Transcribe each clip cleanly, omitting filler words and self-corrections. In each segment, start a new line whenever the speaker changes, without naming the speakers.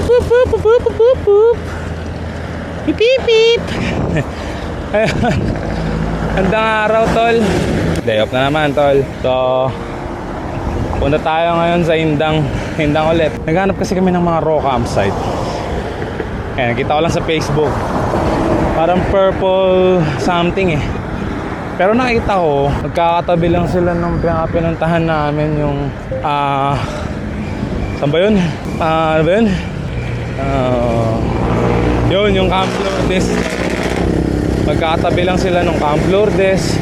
Boop, boop, boop, boop, boop, boop. Beep, beep, beep. Ayun. Handang araw, tol. Day off na naman, tol. So, punta tayo ngayon sa Indang ulit. Naghanap kasi kami ng mga raw campsite. Ayan, nakita ko lang sa Facebook. Parang purple something eh. Pero nakita ko, magkakatabi lang sila ng pinuntahan namin yung saan ba yun? Ano ba yun? Yun, yung Camp Lourdes. Magkakatabi lang sila ng Camp Lourdes.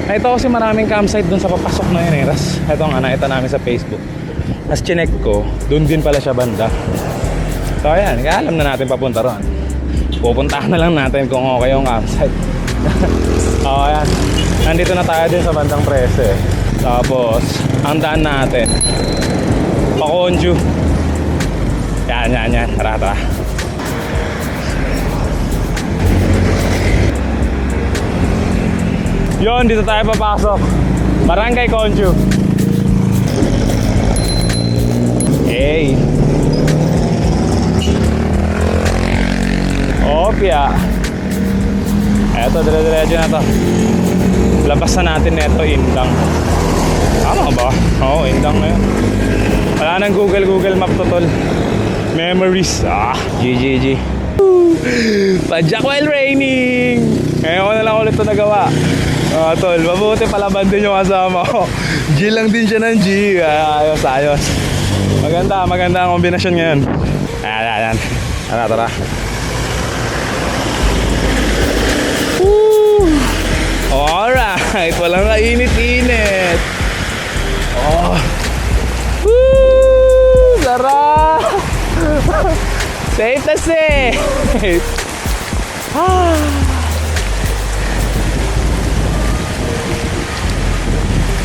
Ito kasi maraming campsite dun sa papasok na yun eh. Tapos ito nga, nakita namin sa Facebook. Tapos chinek ko, dun din pala siya banda. So ayan, alam na natin papunta ron. Pupuntahan na lang natin kung okay yung campsite. O ayan, nandito na tayo din sa bandang Prese. Tapos, ang daan natin Pakonju. Yan, tara. Yon, dito tayo papasok. Barangay Konju. Hey. Opya. Eto, dire-diretso na to. Labas na natin neto, Indang. Tama ba? Oo, Indang na yun. Wala nang Google Map to, tol. Memories. GGG. Padjak while raining. Ngayon ko na lang ulit ito nagawa. Tol, mabuti palaban din yung kasama ko. G lang din siya ng G. Ayos. Maganda ang kombinasyon ngayon. Ayan. Tara. Alright, walang kainit-init. Sarap. Safe na safe.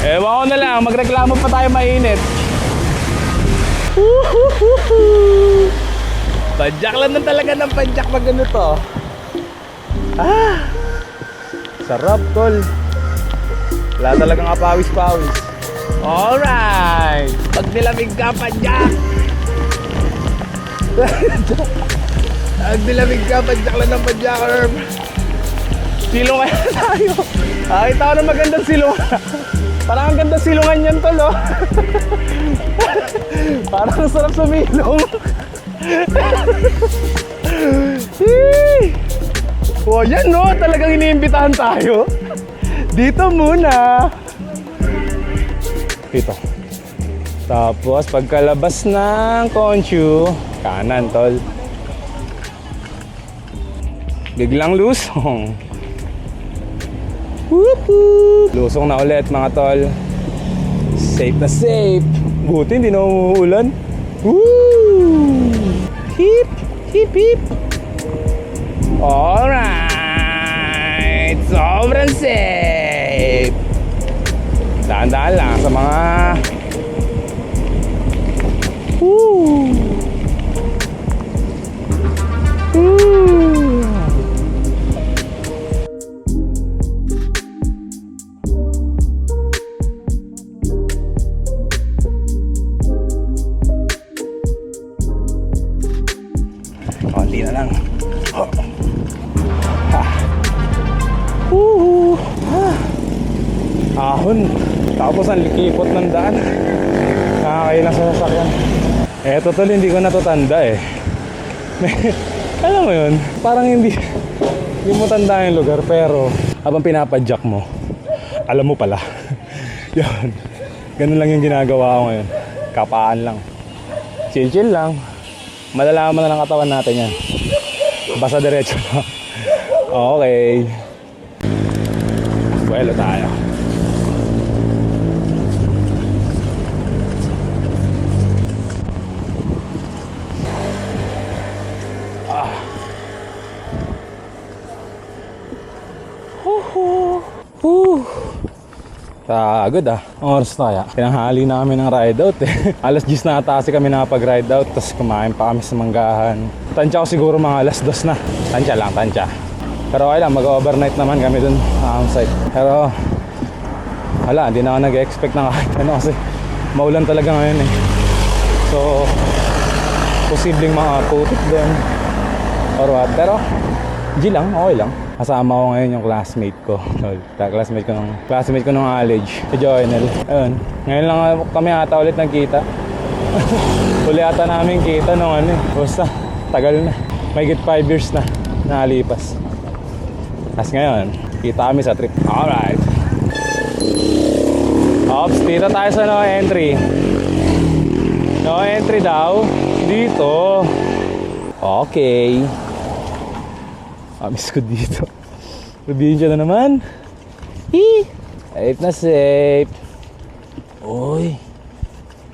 Ewan ko na lang, magreklamo pa tayo mainit. Padjak lang na talaga ng padjak pag ganito. Sarap, tol. Wala talagang kapawis-pawis. Alright. Pag nilamig ka, padjak. Pag nilamig ka, padjak lang ng padjak, Herb. Silong kaya tayo. Nakita ko na magandang silong. Parang ang ganda silungan yan, tol, oh. Parang ang sarap sumilong. Oh, yan, no? Talagang iniimbitahan tayo. Dito muna. Dito. Tapos, pagkalabas ng Konju, kanan, tol. Biglang lusong. Whoop. Lusong na ulit, mga tol. Safe na safe. Buti, hindi na umuulan. Woo! Hip. Alright. Sobrang safe. Daan-daan lang sa mga konti na lang. Ahon. Tapos ang likipot ng daan. Nakakailang sa sasakyan. Eto, tol, hindi ko natutanda eh. Alam mo yun, parang hindi mo tanda yung lugar, pero habang pinapadjak mo, alam mo pala. Yun, ganun lang yung ginagawa ko ngayon. Kapaan lang, chill lang. Malalaman na ng katawan natin yan. Basta diretso na. Okay. Buelo tayo. Good oras tayo. Pinanghali namin ng ride out eh. Alas 10 na ata kasi kami nakapag-ride out. Tapos kumain pa kami sa manggahan. Tansya ko siguro mga alas 2 na. Tansya. Pero okay lang, mag-overnight naman kami dun sa campsite. Pero wala, hindi na ako nag-expect na kahit ano kasi maulan talaga ngayon eh. So posibleng mga putik din or what. Pero G lang, okay lang. Kasama ko ngayon yung classmate ko. Classmate ko nung college, si Joynel. Ayun, ngayon lang kami ata ulit nagkita. Huli ata namin kita nung ano eh. Basta, tagal na. May 5 years na nakalipas. Tapos ngayon, kita kami sa trip. Alright. Ops, dito tayo sa no entry. No entry daw. Dito. Okay. Miss ko dito. Sabihin siya na naman. Safe na safe. Uy.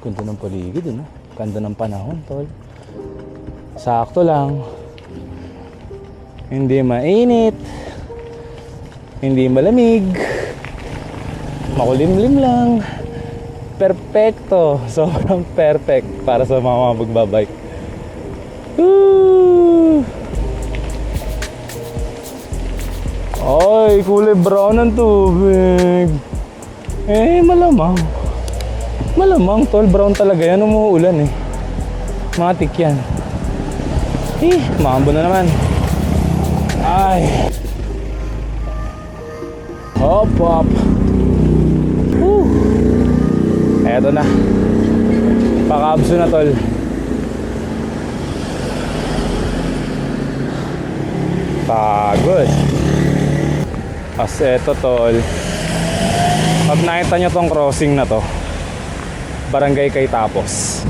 Ganda ng paligid, ano? Ganda ng panahon, tol. Sakto lang. Hindi mainit. Hindi malamig. Makulimlim lang. Perfecto. Sobrang perfect para sa mga magbabike. Woo! Ay, kulay brown ang tubig. Malamang. Malamang, tol. Brown talaga yan. Umuulan eh. Matik yan. Maambo na naman. Ay. Hop, hop. Woo. Eto na. Pakabso na, tol. Pagod. As eto, tol. Pag nakita nyo tong crossing na to, Barangay Cayetapos.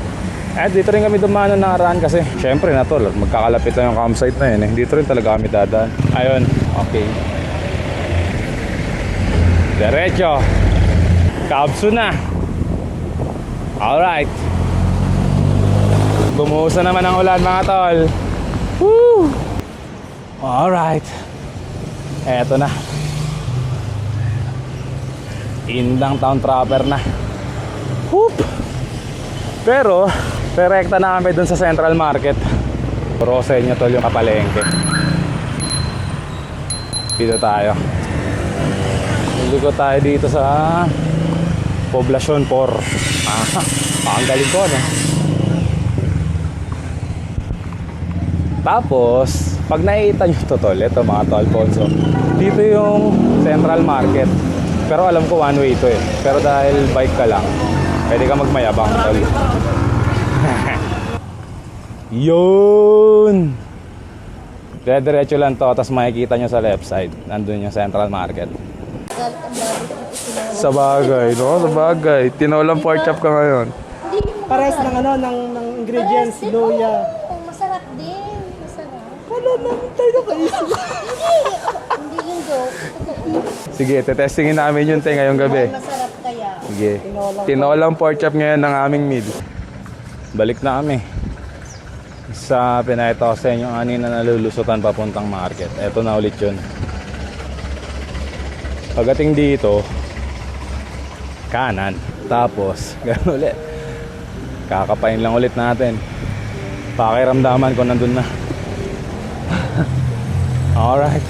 Dito rin kami dumano nakaraan kasi syempre na, tol, magkakalapit lang yung campsite na yun eh. Dito rin talaga kami dadaan. Ayun, okay. Diretso. Kabso na. Alright. Bumuhusan naman ang ulan, mga tol. Woo! Alright. Eto na. Indang town proper na. Whoop! Pero direkta na kami dun sa Central Market. Puro sa inyo, tol, yung kapalengke. Dito tayo. Ligo tayo dito sa Poblacion 4. Ang galing ko, no? Tapos pag nakita nyo to, tol, ito mga tol, Alfonso, dito yung Central Market. Pero alam ko one way ito eh. Pero dahil bike ka lang, pwede ka magmayabang, tol. Yun! Diretso lang to, tapos makikita nyo sa left side. Nandun yung Central Market. Sa bagay, no? Sa bagay. Tinolang pork chop ka ngayon.
Pares ng ano, ng ingredients, luya.
Masarap din. Masarap.
Wala namin tayo kaisip.
Hindi yung joke.
Sige, tetestingin namin yun tayo ngayong gabi.
Masarap kaya.
Sige. Tinolang pork chop ngayon ng aming meal. Balik na kami sa pinaytosen yung anin na nalulusutan papuntang market. Eto na ulit yun. Pagdating dito, kanan. Tapos, gano'n ulit. Kakapain lang ulit natin. Pakiramdaman ko nandun na. Alright.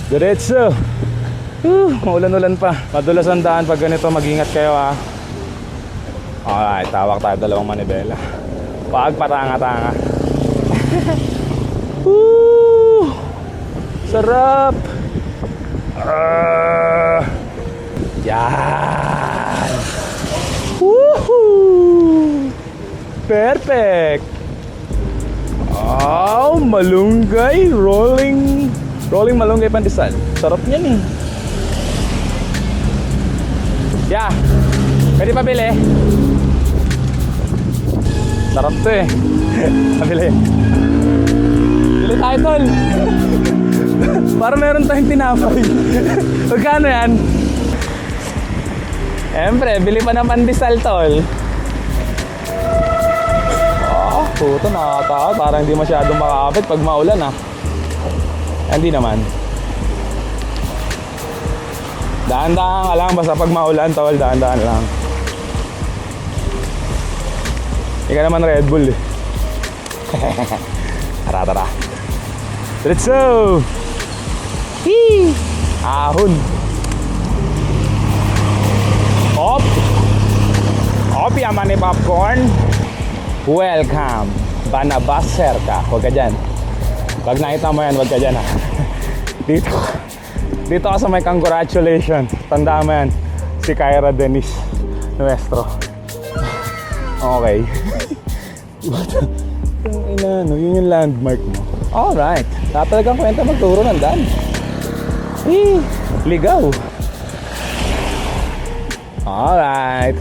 Diretso. Maulan-ulan pa. Madulas ang daan pag ganito. Mag-ingat kayo, ha. Alright, tawag tayo dalawang manibela. Pag patanga-tanga. Woo! Sarap! Yan! Woohoo! Perfect! Oh, malunggay! Rolling malunggay pandesal. Sarap niyan eh. Yeah! Pwede pa bili? Sarap to eh. Pabili. Bili tayo, tol. Para meron tayong tinapay. Magkano yan? Siyempre, bili pa ng pandesal, tol. Puto, nakakatakot. Parang hindi masyadong makakapit pag maulan, ah. Hindi naman. Dahan-dahan ka lang. Basta pag maulan, tol, dahan-dahan lang. Hindi ka naman Red Bull, eh. Tara. Let's go! Hee! Ahon! Op! Op, yaman ni popcorn. Welcome Banabaser ka. Huwag ka dyan. Pag nakita mo yan, huwag ka dyan ha. Dito ka sa may congratulations. Tandaan mo yan. Si Kyra Denise Nuestro. Okay. Yun yung landmark mo. Alright. Talagang kwenta magturo ng daan. Ligaw. Alright.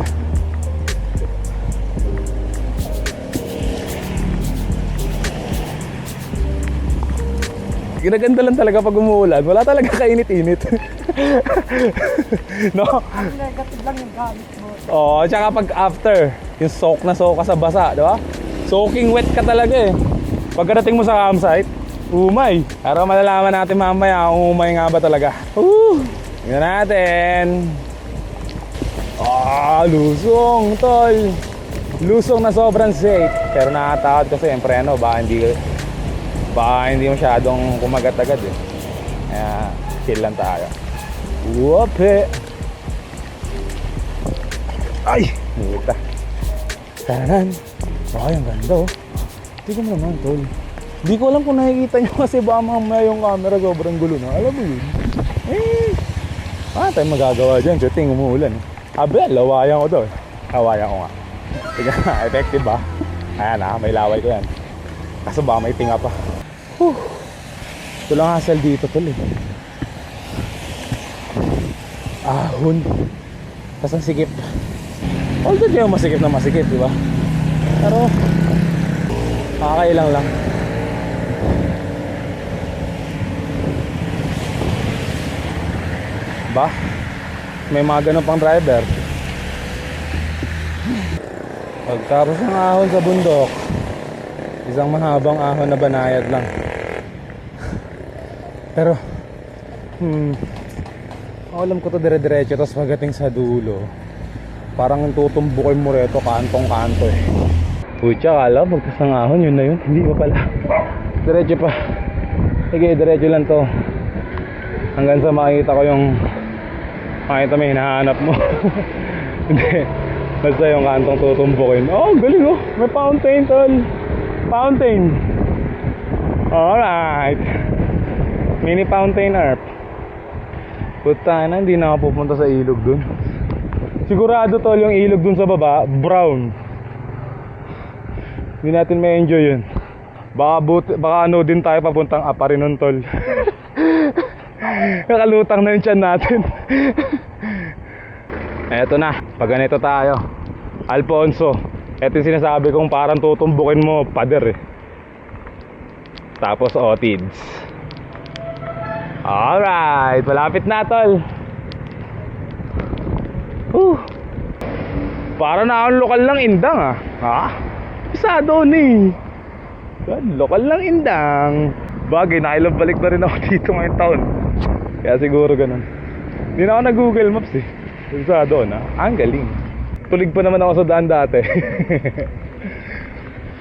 Ginaganda lang talaga pag umuulan. Wala talaga kainit-init. No?
Negative lang yung gamit mo.
Oo, tsaka pag after, yung soak na soak ka sa basa, di ba? Soaking wet ka talaga eh. Pagkadating mo sa campsite, umay. Pero malalaman natin mamaya kung umay nga ba talaga. Tingnan natin. Lusong, tol. Lusong na sobrang safe. Pero nakakatakot kasi yung preno, baka hindi masyadong kumagat agad eh. Kaya chill lang tayo. Whoopee. Ay! Nita. Tanan. Ay, ang ganda oh. Tingnan mo naman, tol. Hindi ko alam kung nakikita nyo kasi baka mamaya yung camera sobrang gulo na. Alam mo yun? Tayong magagawa dyan. Chuting umuulan. Abe, lawayan ko to. Lawayan ko nga. Tingnan na, effective ba? Ayan may laway ko yan. Kaso baka may tinga pa. Ito lang hassle dito tol eh. Ahon. Tapos ang sikip. Although di yung masikip na masikip, di ba? Pero kakailang lang. Ba? May mga ganun pang driver. Pagtapos ng ahon sa bundok, isang mahabang ahon na banayad lang. Pero alam ko to dire-diretso, tapos pagdating sa dulo parang tutumbukin mo rito kantong-kanto eh. Pucha, kala magkasang ahon, yun na yun. Hindi pa pala. Diretso pa. Sige, diretso lang to. Hanggang sa makikita ko yung makita may hinahanap mo. Hindi. Basta yung kantong tutumbukin. Galing oh. May fountain tol. Fountain. Alright. Mini fountain herb. Puta na, hindi na ako pupunta sa ilog dun. Sigurado tol yung ilog dun sa baba, brown. Hindi natin may enjoy yun. Baka ano din tayo papuntang Aparinon tol. Nakalutang na yung tiyan natin. Eto na, pag ganito tayo Alfonso, eto yung sinasabi kong parang tutumbukin mo pader eh. Tapos otids. Alright, malapit na tol. Para na akong lokal lang indang ah. Pisado ni. Lokal lang indang. Bagay, nakailang balik na rin ako dito ngayong taon. Kaya siguro ganun. Hindi na ako nag-Google Maps eh. Pisado na. Ang galing. Tulig pa naman ako sa daan dati.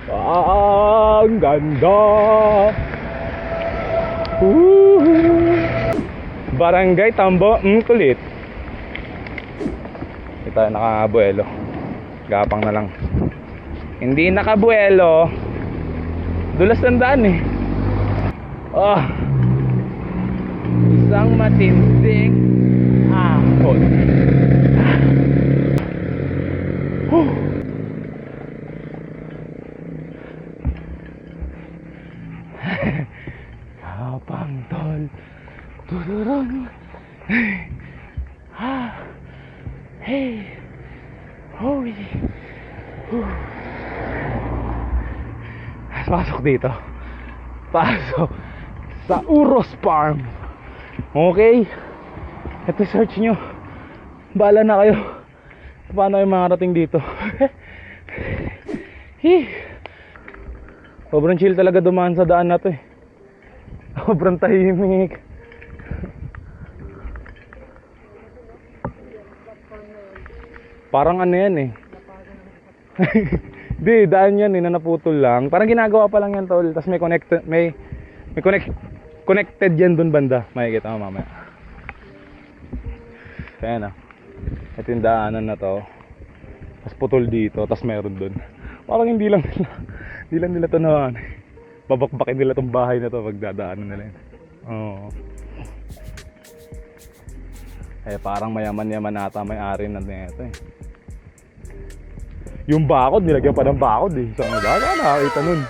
Ang ganda. Barangay Tambo, kulit. Ito nakabuelo. Gapang na lang. Hindi nakabuelo. Dulas ng daan eh. Isang matinding ahon. Gapang tol. Tuduron. Hey. Holy. Pasok dito. Pasok sa Uros Farm. Okay. Ito search nyo. Bahala na kayo. Paano yung mga rating dito. Sobrang chill talaga dumaan sa daan na to eh. Sobrang tahimik. Parang ano yan eh. Di, daan yan eh, na naputol lang. Parang ginagawa pa lang yan tol. Tapos may connected yan dun banda. Makikita mo mamaya. Kaya na. Ito yung daanan na to. Tapos putol dito. Tapos meron dun. Parang hindi lang nila Hindi lang nila to na babakbakin nila tong bahay na to pag dadaanan nila yun. Oo. Eh parang mayaman-yaman nata may-ari na nito eh. Yung bakod, nilagyan pa ng bakod eh. So, nakakita nun.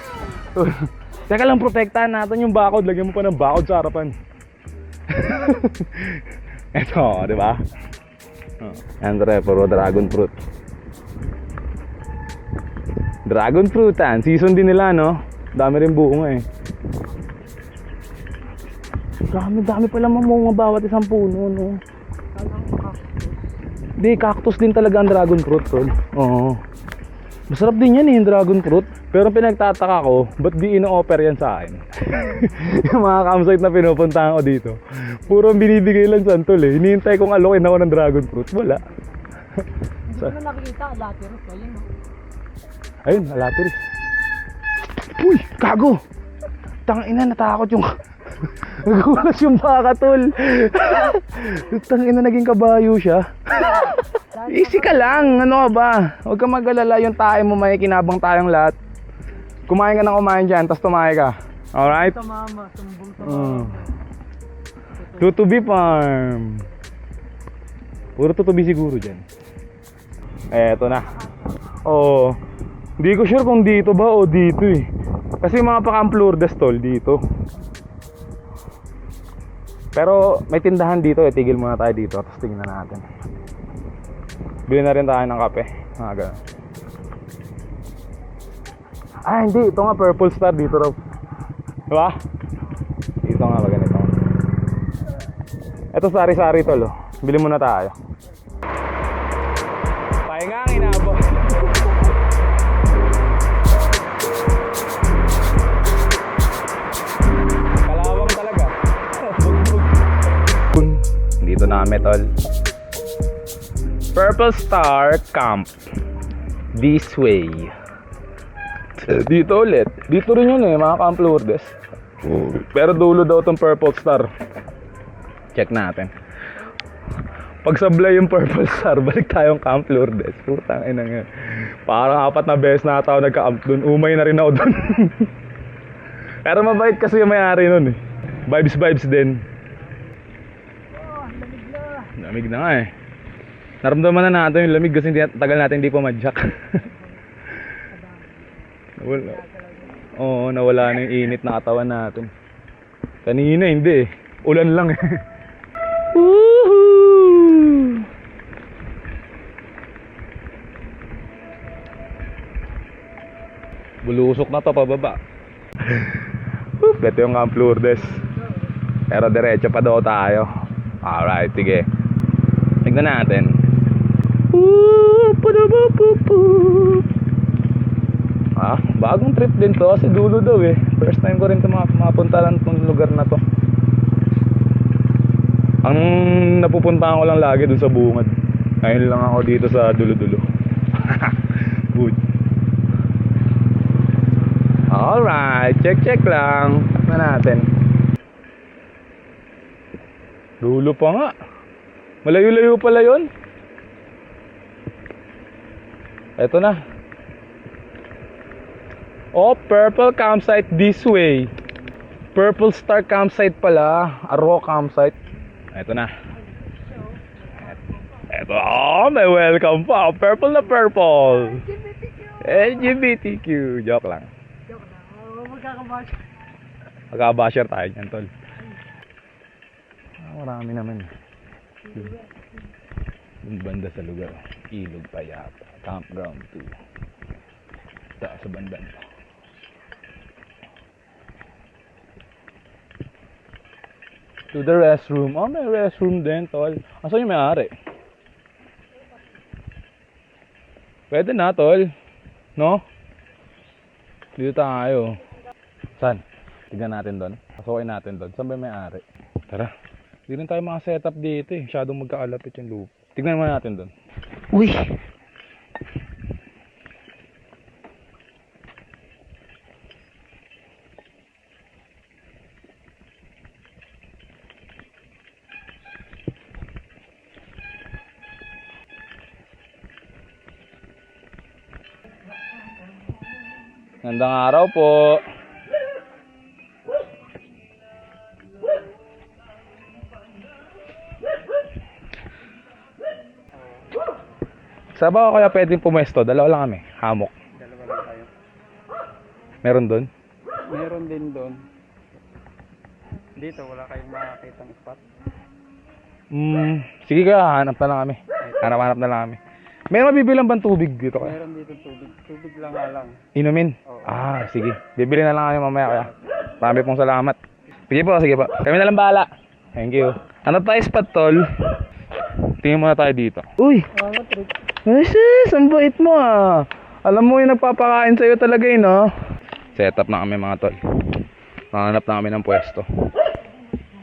Teka lang, protektahan natin yung bakod. Lagyan mo pa ng bakod sa harapan. Eto, di ba? Andre, puro dragon fruit. Dragon fruitan. Season din nila, no? Dami rin bunga eh. Dami pala mamunga bawat isang puno, no? Di, cactus din talaga ang dragon fruit, tol. Oo. Masarap din yan eh, yung dragon fruit. Pero pinagtataka ko, ba't di ino-offer yan sa akin? Yung mga campsite na pinupuntahan ko dito, puro binibigay lang sa tol eh. Hinihintay kong alokin ako ng dragon fruit. Wala.
Hindi ko na nakikita, lateros. Ayun, no?
Ayun, alateris. Uy, gago! Tangina, natakot yung... Nagulas yung baka, tol. Tangina, naging kabayo siya. Easy ka lang, ano ka ba? Huwag kang mag-alala, yung tae mo may kinabang tayong lahat. Kumain ka ng kumain dyan, tapos tumae ka. Alright?
Sa mama, sumbong sa mama.
Tutubi farm. Puro tutubi siguro dyan. Eto na. Oo. Hindi ko sure kung dito ba o dito eh. Kasi mga Camp Lourdes tol dito. Pero may tindahan dito eh. Tigil muna tayo dito, tapos tingnan natin. Bili na rin tayo ng kape. Ganun. Hindi. Ito nga, Purple Star dito raw. Diba? Dito nga ba ganito. Ito sari-sari tol oh. Bili muna tayo. Pahinga ang inabot. Kalawang talaga. Dito na kami tol. Purple Star Camp. This way. Dito ulit. Dito rin yun eh, mga Camp Lourdes. Pero dulo daw tong Purple Star. Check natin. Pag sablay yung Purple Star, balik tayong Camp Lourdes. Putang ina nga. Parang 4 na beses na ako nagka-camp dun. Umay na rin ako dun. Pero mabait kasi yung may-ari nun eh. Vibes din. Lamig na nga eh. Naramdaman na natin yung lamig kasi tagal natin hindi pa madyak. Nawala na yung init na katawan natin. Kanina hindi eh. Ulan lang eh. Woohoo! Bulusok na to pababa. Ito yung Camp Lourdes. Pero diretso pa daw tayo. Alright, sige. Tignan natin. Bagong trip din to kasi dulo daw eh. First time ko rin mapunta lang itong lugar na to. Ang napupuntahan ko lang lagi dun sa bungad. Ngayon lang ako dito sa dulo-dulo. Good. Alright, check lang. Tignan natin. Dulo pa nga. Malayo-layo pala yun. Eto na. Oh, Purple Campsite this way. Purple Star Campsite pala. Arrow Campsite. Eto na. Eto. Oh, may welcome pa. Purple na purple. LGBTQ. Joke lang.
Magkakabasher.
Magkakabasher tayo dyan, tol. Marami naman. Yung banda sa lugar. Ilog Payapa. Campground 2. Taas sa banda nito. To the restroom. Oh, may restroom din, tol. Asan yung may-ari? Pwede na, tol. No? Dito tayo. Saan? Tignan natin doon. Pasukin natin doon. Saan ba yung may-ari? Tara. Hindi rin tayo maka-setup dito eh. Masyadong magkakalapit yung loop. Tignan naman natin doon. Uy! Gandang araw po. Saan ba kaya pwedeng pumesto? Dalawa lang kami. Hamok.
Dalawa lang tayo.
Meron doon?
Meron din doon. Dito, wala kayong makakitang spot.
Sige kaya, hanap na lang kami. Hanap na lang kami. Meron mabibilang bang tubig dito kaya?
Meron dito tubig. Tubig lang nga lang.
Inumin?
Oo.
Sige. Bibili na lang kami mamaya kaya. Marami pong salamat. Sige po. Kami na lang bahala. Thank you. Ano tayo spot, tol? Tingin muna tayo dito. Uy!
Trip.
Sis, ang bait mo ah. Alam mo yung nagpapakain sa'yo talaga yun, no? Set up na kami mga tol. Nahanap na kami ng pwesto.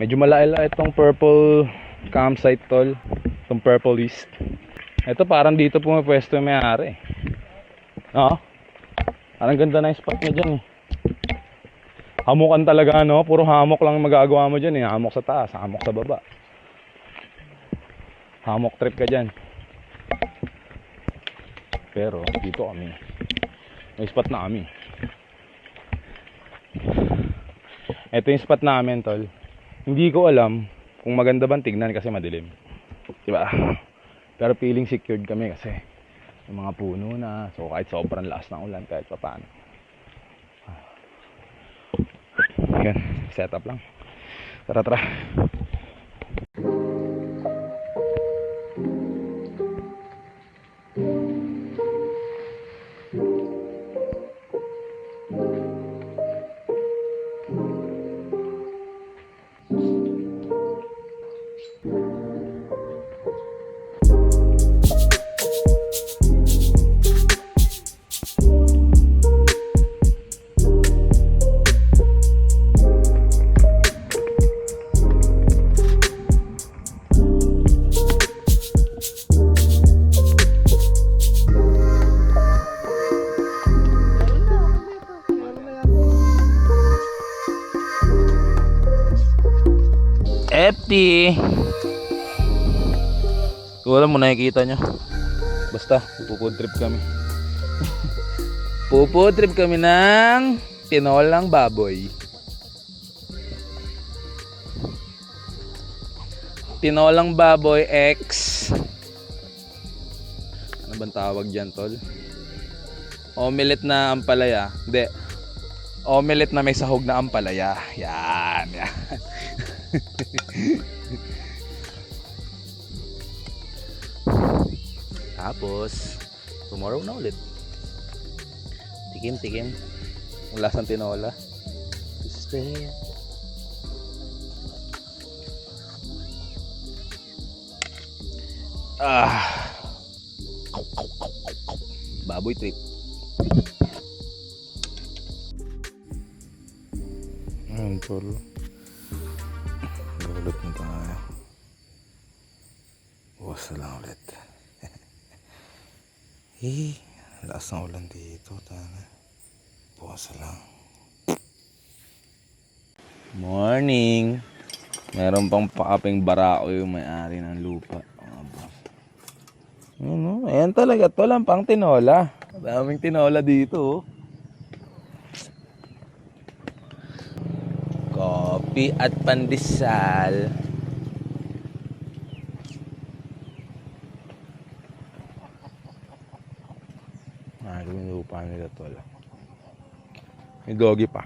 Medyo malaila itong purple campsite, tol. Itong purple list. Ito parang dito pumipwesto yung may-ari. Oo. Parang ganda na yung spot niya dyan eh. Hamukan talaga, no? Puro hamok lang magagawa mo dyan eh. Hamok sa taas, hamok sa baba. Hamok trip ka dyan. Pero dito kami. May spot na kami. Ito yung spot namin, tol. Hindi ko alam kung maganda bang tignan kasi madilim. Diba? Pero feeling secured kami kasi yung mga puno na. So kahit sobrang lakas ng ulan, kahit pa paano. Yan, set up lang. Tara. Empty. Wala mo nakikita nyo. Basta, pupood trip kami. Pupood trip kami ng tinolang baboy. Tinolang baboy X. Ano bang tawag dyan, tol? Omelette na ampalaya. Hindi. Omelette na may sahog na ampalaya. Yan. Tapos tomorrow na ulit. Tikim. Ang lasang tinola. Stay. Baboy trip. Ayan, tol. Gulot na tayo. Bukas na lang ulit. Lakas ng ulan dito. Bukas na lang. Morning. Meron pang pakaping barao yung may-ari ng lupa. Ayan talaga. Ito lang pang tinola. Daming tinola dito. Kopi at pandesal. Yung lupa nila tol. May doggy pa.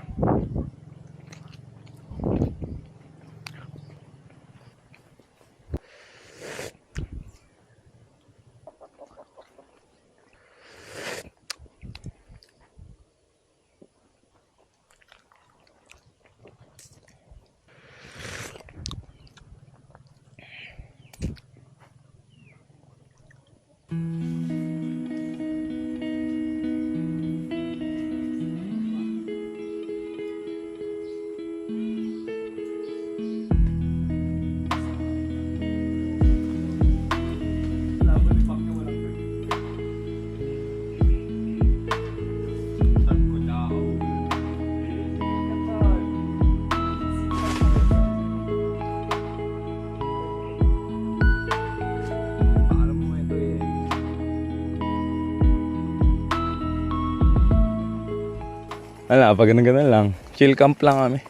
Wala, pag ganun lang. Chill camp lang kami.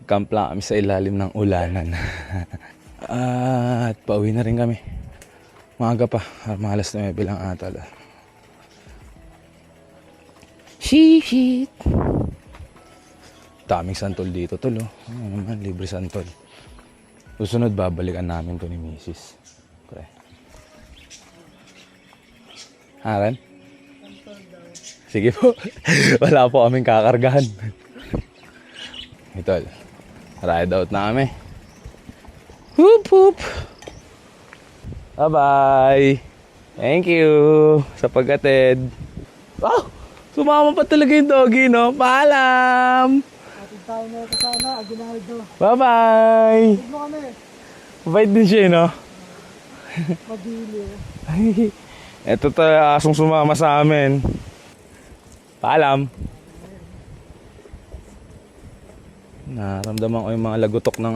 Camp lang kami sa ilalim ng ulanan. At pauwi na rin kami. Maaga pa. Mga alas 9 lang ata. Shit. Daming santol dito, tol. Oh. Ano naman, libre santol. Susunod, babalikan namin to ni Mrs. Pre. Haran? Sige po. Wala po kaming kakargahan. Ito. Ride out na kami. Hoop hoop. Bye-bye. Thank you sa pag-attend. Oh! Sumama pa talaga yung doggy, no? Paalam!
Atin tayo na ito sana, Aguinaldo.
Bye-bye!
Huwag mo kami.
Bait din siya, no?
Madili.
Ito tayo asong sumama sa amin. Paalam! Naramdaman ko yung mga lagutok ng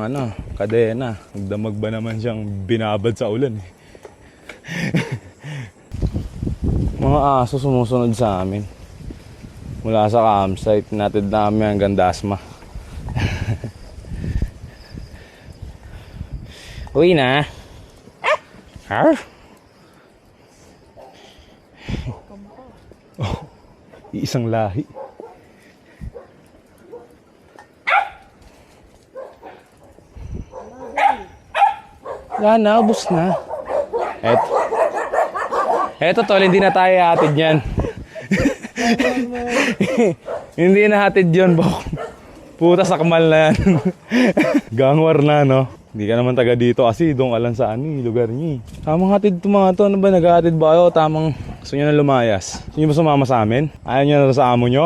kadena. Nagdamag ba naman siyang binabad sa ulan, eh. Mga aso sumusunod sa amin. Mula sa campsite, natid namin hanggang Dasma. Uwi na. Har? Oh, isang lahi. Wala na, ubos na. Eto tol, hindi na tayo hatid yan. Hindi na hatid yun, bok. Puta sakmal na yan. Gangwar na, no? Hindi ka naman taga dito kasi doon ka lang sa lugar niya. Tamang hatid to mga to. Ano ba, naghahatid ba kayo? Tamang gusto nyo na lumayas. Gusto nyo ba sumama sa amin? Ayaw nyo na sa amo nyo?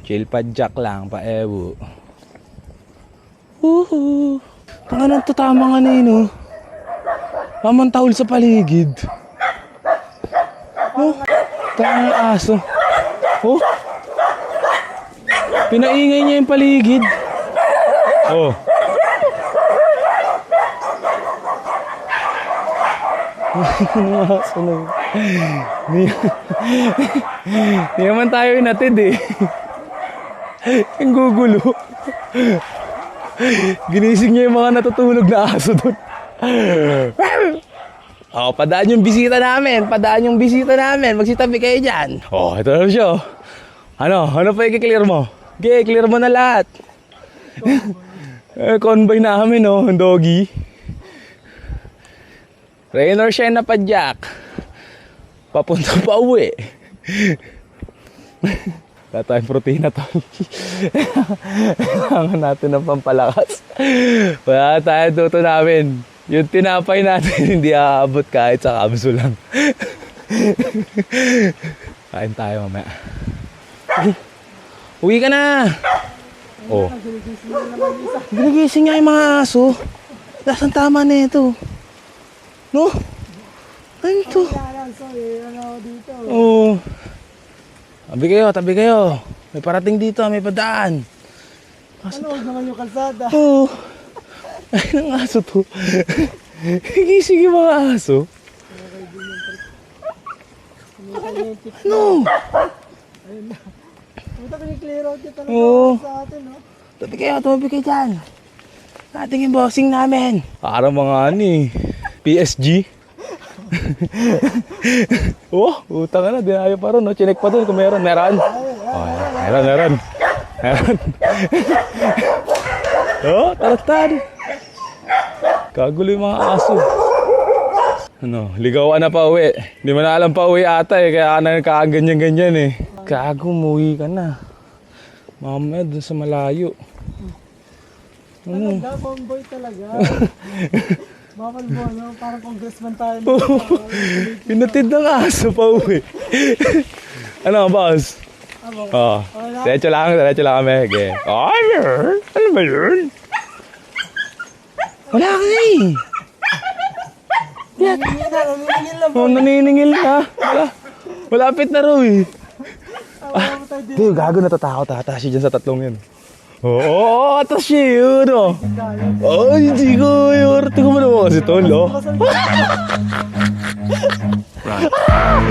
Chill pa jack lang, pa ewo. Woohoo! Tangan to, tamang no? Tamang tahol sa paligid. Oh, tangan aso. Oh, pinaingay niya yung paligid. Oh. Hindi naman tayo inatid eh. Ang gugulo. Ginising niya yung mga natutulog na aso doon. Oh, padaan yung bisita namin. Padaan yung bisita namin. Magsitabi kayo dyan. Oh, ito na siya. Ano pa i-clear mo? Okay, clear mo na lahat. Convoy namin, oh, doggy. Rain or shine na pa, Jack. Papunta pa uwi. Wala tayong protina to. Kailangan natin ng pampalakas. Wala tayong tuto namin. Yung tinapay natin hindi aabot kahit sa kapso lang. Kain tayo mamaya. Uwi ka na! Oh. Ginigising niya yung mga aso. Dasang tama na ito. No? Ano ito?
Dito.
Oh. Tabi kayo. May parating dito, may padaan.
Ano, huwag naman yung kalsada.
Oo. Ay, ng aso to. Gising yung mga aso. Ano?
Ayun na. Puta, piniclear out yun talaga
Oo.
sa atin, no?
Tabi kayo dyan. Ating yung bossing namin. Parang mga PSG. Oh, utang ka na. Dinayo pa ron, no? Chinek pa dun kung meron. Meron. Oh, meron. Oh, talatad. Kagulo yung mga aso. Ligawan na pa uwi. Hindi mo na alam pa uwi ata eh. Kaya nagkaganyan-ganyan eh. Kago, umuwi ka na. Mamaya dun sa malayo.
Talaga, bomboy talaga. Bawal mo, no? Parang congressman tayo.
Pinatid ng aso pa uwi. Ano, boss? Oh, diretso lang kami. Okay. Ay, meron. Ano ba yun? Wala ka eh.
Naniningil lang.
Oh, naniningil ka. Malapit na raw eh. Hindi, gago natatakot ata siya dyan sa tatlong yun. Oo, atas siya yun, oh. Ay, hindi ko yun. Tingnan mo naman kasi tol, oh. front.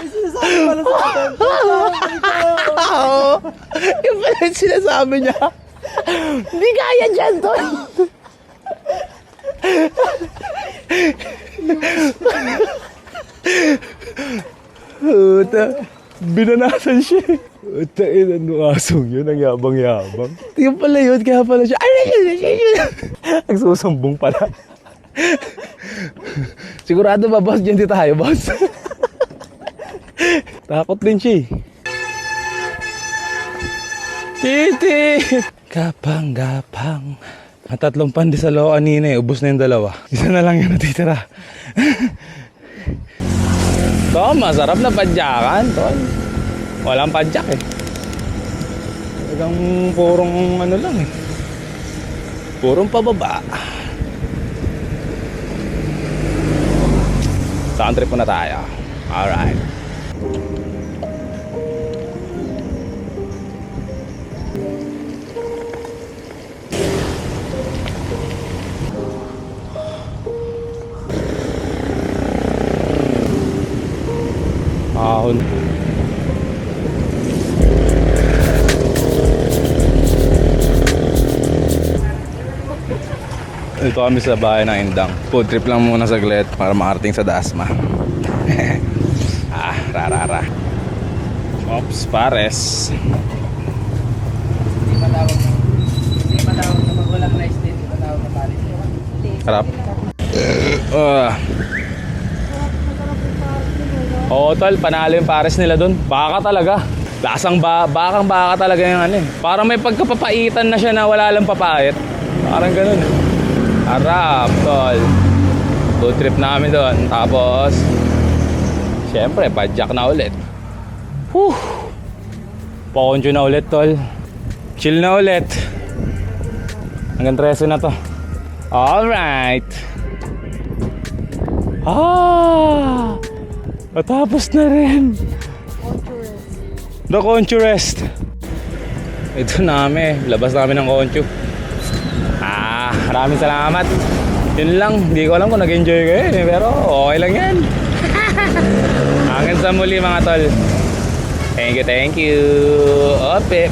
Sinasabi pala sa atin.
Oo. Yung pala yung sinasabi niya. Hindi kaya dyan, tol. Puta. Binanasan siya. Puta, ano asong yun? Ang yabang-yabang. Yung pala yun, kaya pala siya. Nagsusumbong pala. Sigurado ba, boss? Diyan di tayo, boss. Takot din siya eh. Titi! Gapang-gapang. Ang 3 pandesal kanina eh. Ubus na yung 2. Isa na lang yung natitira. Ito, masarap na padyakan, tol. Walang padyak eh. Talagang purong ano lang eh. Purong pababa. Saan trip na tayo? Alright. Ahon. Ito kami sa bahay ng Indang. Food trip lang muna saglit para makarating sa Dasma. Rarara. Ops, pares.
Hindi matawag na magulang na state. Hindi matawag na paris.
Harap. Oo, tol, panalo yung pares nila dun. Baka talaga. Bakang baka talaga yung ano eh. Parang may pagkapapaitan na siya na wala lang papait. Parang ganun. Harap, tol. Food trip namin doon. Tapos, syempre, padjak na ulit. Whew. Poncho na ulit, tol. Chill na ulit. Hanggang 13 na to. Alright. Natapos na rin. The Concho Rest. Ito namin. Labas namin ng Concho. Maraming salamat. Yun lang. Hindi ko alam kung nag-enjoy kayo eh, pero okay lang yan. Hanggang sa muli mga tol. Thank you. Ope.